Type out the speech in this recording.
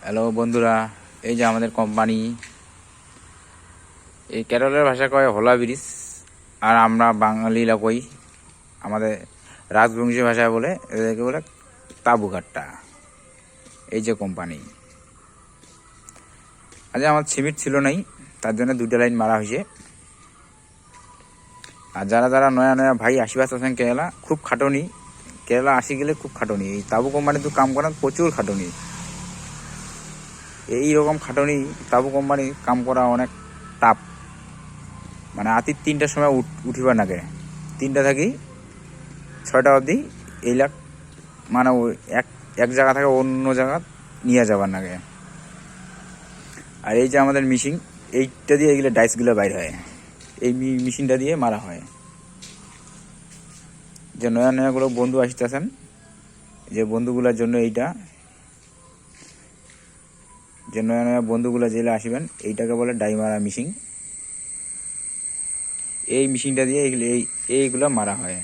Hello বন্ধুরা, এই যে আমাদের কোম্পানি, এই কেরলের ভাষা কয় হোলা ব্রিজ, আর আমরা বাঙালিরা কই আমাদের রাজবংশী ভাষায় বলে এদেরকে বলে তাবুঘাট্টা। এই যে কোম্পানি, আজ আমার সিমেন্ট ছিল নাই, তার জন্য 2টা লাইন মারা হয়েছে। আর যারা যারা নয়া নয়া ভাই আশীর্বাদ আছেন কেরালা, খুব খাটনি। কেরালা আসি গেলে খুব খাটনি। এই তাবু কোম্পানিতে কাম করেন প্রচুর খাটনি। এইরকম খাটনি, তাবু কোম্পানি কাম করা অনেক টাফ। মানে রাতের 3টার সময় উঠিবার নাগে, 3টা থাকি 6টা অবধি এইলাক, মানে ওই এক জায়গা থেকে অন্য জায়গা নিয়ে যাবার নাগে। আর এই যে আমাদের মেশিন, এইটা দিয়ে এইগুলো ডাইসগুলো বাইর হয়, এই মেশিনটা দিয়ে মারা হয়। যে নয়া নয়াগুলো বন্ধু আসতেছেন, যে বন্ধুগুলোর জন্য এইটা, যে নয়া নয়া বন্ধুগুলো জেলে আসবেন, এইটাকে বলে ডাই মারা মেশিন। এই মেশিনটা দিয়ে এইগুলো মারা হয়।